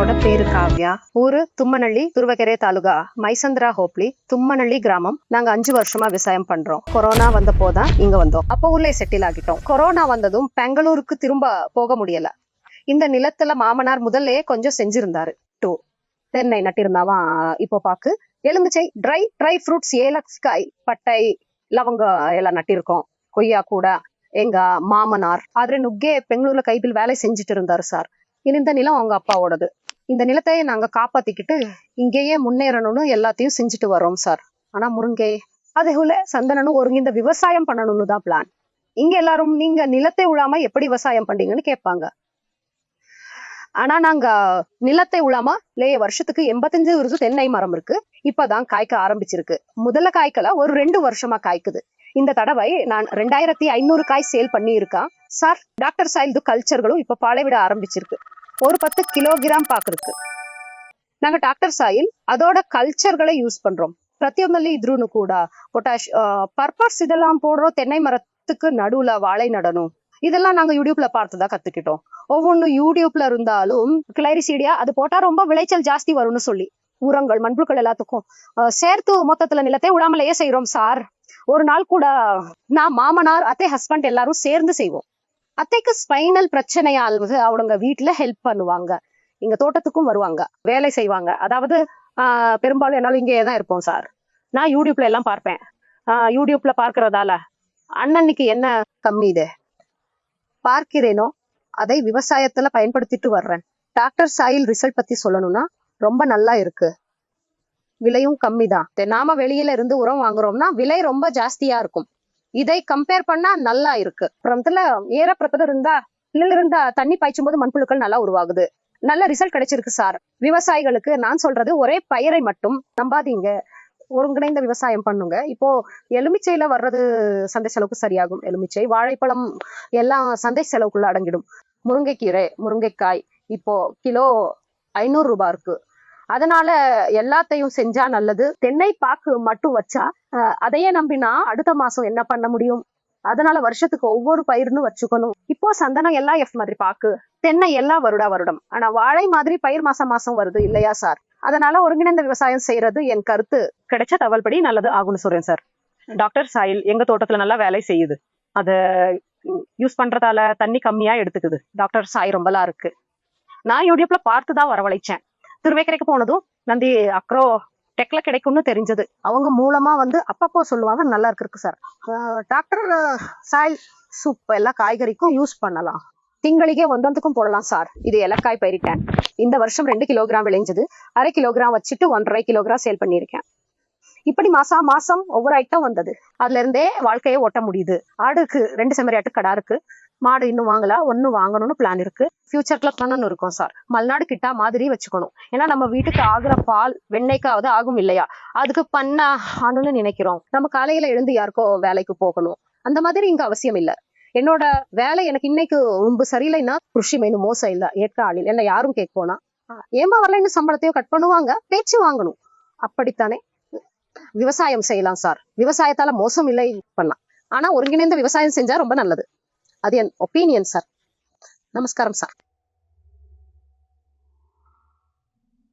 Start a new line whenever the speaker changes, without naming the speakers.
என்னோட பேரு காவ்யா. ஊரு தும்மநள்ளி, துருவகெரை தாலுகா, மைசந்திரா ஹோப்லி, தும்மநள்ளி கிராமம். நாங்க 5 வருஷமா விவசாயம் பண்றோம். கொரோனா வந்தப்போதான் இங்க வந்தோம். அப்போ ஊர்ல செட்டில் ஆகிட்டோம். கொரோனா வந்ததும் பெங்களூருக்கு திரும்ப போக முடியல. இந்த நிலத்துல மாமனார் முதல்ல கொஞ்சம் செஞ்சிருந்தாரு. தென்னை நட்டிருந்தாவா. இப்போ பாக்கு எலுமிச்சை, ட்ரை ஃப்ரூட்ஸ், ஏலக்காய், பட்டை, லவங்க எல்லாம் நட்டிருக்கோம். கொய்யா கூட எங்க மாமனார் ஆದ್ರೆ ನುಗ್ಗೆ பெங்களூர்ல கைபில் வேலை செஞ்சுட்டு இருந்தாரு சார். இந்த நிலம் அவங்க அப்பாவோடது. இந்த நிலத்தை நாங்க காப்பாத்திக்கிட்டு இங்கேயே முன்னேறணும்னு எல்லாத்தையும் செஞ்சுட்டு வரோம் சார். ஆனா முருங்கை அதே போல சந்தனனும் ஒருங்கிந்த விவசாயம் பண்ணணும்னு தான் பிளான். இங்க எல்லாரும் நீங்க நிலத்தை உழாம எப்படி விவசாயம் பண்றீங்கன்னு கேட்பாங்க. ஆனா நாங்க நிலத்தை உழாம வருஷத்துக்கு 85 வருஷம் தென்னை மரம் இருக்கு. இப்பதான் காய்க்க ஆரம்பிச்சிருக்கு. முதல்ல காய்க்கல, ஒரு 2 வருஷமா காய்க்குது. இந்த தடவை நான் 2500 காய் சேல் பண்ணி இருக்கேன் சார். டாக்டர் சாயில் கல்ச்சர்களும் இப்ப பாலைவிட ஆரம்பிச்சிருக்கு. ஒரு 10 கிலோகிராம் பாக்குறதுக்கு நாங்க டாக்டர் சாயில் அதோட கல்ச்சர்களை யூஸ் பண்றோம். பிரத்தியொன்னல்லி இದ್ರೂನು கூட பொட்டாஷ் பர்பஸ் இதெல்லாம் போடுறோம். தென்னை மரத்துக்கு நடுவுல வாழை நடணும். இதெல்லாம் நாங்க யூடியூப்ல பார்த்துதான் கத்துக்கிட்டோம். ஒவ்வொன்றும் யூடியூப்ல இருந்தாலும் கிளைரிசீடியா அது போட்டா ரொம்ப விளைச்சல் ஜாஸ்தி வரும்னு சொல்லி உரங்கள் மண்புழுக்கள் எல்லாத்துக்கும் சேர்த்து மொத்தத்துல நிலத்தை உழாமலையே செய்யறோம் சார். ஒரு நாள் கூட நான் மாமனார் அத்தை ஹஸ்பண்ட் எல்லாரும் சேர்ந்து செய்வோம். அத்தைக்கு ஸ்பைனல் பிரச்சனையால் அவங்க வீட்டுல ஹெல்ப் பண்ணுவாங்க. இங்க தோட்டத்துக்கும் வருவாங்க, வேலை செய்வாங்க. அதாவது பெரும்பாலும் என்னாலும் இங்கேயே தான் இருப்போம் சார். நான் யூடியூப்ல எல்லாம் பார்ப்பேன். யூடியூப்ல பார்க்கறதால அண்ணனுக்கு என்ன கம்மி இது பார்க்கிறேனோ அதை விவசாயத்துல பயன்படுத்திட்டு வர்றேன். டாக்டர் சாயில் ரிசல்ட் பத்தி சொல்லணும்னா ரொம்ப நல்லா இருக்கு. விலையும் கம்மி தான். நாம வெளியில இருந்து உரம் வாங்குறோம்னா விலை ரொம்ப ஜாஸ்தியா இருக்கும். இதை கம்பேர் பண்ணா நல்லா இருக்கு. அப்புறத்துல ஏறப்புறத்துல இருந்தா தண்ணி பாய்ச்சும் போது மண்புழுக்கள் நல்லா உருவாகுது. நல்ல ரிசல்ட் கிடைச்சிருக்கு சார். விவசாயிகளுக்கு நான் சொல்றது ஒரே பயிரை மட்டும் நம்பாதீங்க, ஒருங்கிணைந்த விவசாயம் பண்ணுங்க. இப்போ எலுமிச்சையில வர்றது சந்தை செலவுக்கு சரியாகும். எலுமிச்சை, வாழைப்பழம் எல்லாம் சந்தை செலவுக்குள்ள அடங்கிடும். முருங்கைக்கீரை, முருங்கைக்காய் இப்போ கிலோ 500 ரூபாய் இருக்கு. அதனால எல்லாத்தையும் செஞ்சா நல்லது. தென்னை பாக்கு மட்டும் வச்சா அதையே நம்பினா அடுத்த மாசம் என்ன பண்ண முடியும்? அதனால வருஷத்துக்கு ஒவ்வொரு பயிர்னு வச்சுக்கணும். இப்போ சந்தனம் எல்லாம் எஃப் மாதிரி பாக்கு, தென்னை எல்லாம் வருடம். ஆனா வாழை மாதிரி பயிர் மாசம் வருது இல்லையா சார்? அதனால ஒருங்கிணைந்த விவசாயம் செய்யறது என் கருத்து. கிடைச்ச தகவல்படி நல்லது ஆகும்னு சொல்றேன் சார். டாக்டர் சாயில் எங்க தோட்டத்துல நல்லா வேலை செய்யுது. அத யூஸ் பண்றதால தண்ணி கம்மியா எடுத்துக்குது. டாக்டர் சாய் ரொம்பலாம் இருக்கு. நான் யூடியூப்ல பார்த்துதான் வரவழைச்சேன். திருவேக்கரைக்கு போனதும் நந்தி அக்ரோ டெக்ல கிடைக்கும்னு தெரிஞ்சது. அவங்க மூலமா அப்பப்போ சொல்லுவாங்க நல்லா இருக்கு சார். டாக்டர் சாயில் சூப் எல்லா காய்கறிக்கும் யூஸ் பண்ணலாம். திங்களிக்கே ஒன்றொன்றுக்கும் போடலாம் சார். இது ஏலக்காய் பயிரிட்டேன். இந்த வருஷம் 2 கிலோகிராம் விளைஞ்சது. 1/2 கிலோகிராம் வச்சுட்டு 1.5 கிலோகிராம் சேல் பண்ணியிருக்கேன். இப்படி மாசம் ஒவ்வொரு ஐட்டம் வந்தது. அதுல இருந்தே வாழ்க்கையை ஓட்ட முடியுது. ஆடுக்கு 2 செம்மறியாட்டு கடா இருக்கு. மாடு இன்னும் வாங்கல, 1 வாங்கணும்னு பிளான் இருக்கு. ஃபியூச்சர்ல பண்ணணும் இருக்கும் சார். மல்நாடு கிட்டா மாதிரி வச்சுக்கணும். ஏன்னா நம்ம வீட்டுக்கு ஆகுற பால் வெண்ணெய்க்காவது ஆகும் இல்லையா? அதுக்கு பண்ண ஆணுன்னு நினைக்கிறோம். நம்ம காலையில எழுந்து யாருக்கோ வேலைக்கு போகணும். அந்த மாதிரி இங்க அவசியம் இல்ல. என்னோட வேலை எனக்கு இன்னைக்கு ரொம்ப சரியில்லைன்னா கிருஷி மெயின் மோசம் இல்ல, ஏற்க ஆளில் என்ன யாரும் கேட்போனா ஏமா வரலைன்னு சம்பளத்தையும் கட் பண்ணுவாங்க, பேச்சு வாங்கணும். அப்படித்தானே விவசாயம் செய்யலாம் சார். விவசாயத்தால மோசம் இல்லை பண்ணலாம். ஆனா ஒருங்கிணைந்த விவசாயம் செஞ்சா ரொம்ப நல்லது. அது என் ஒப்பீனியன் சார். நமஸ்காரம் சார்.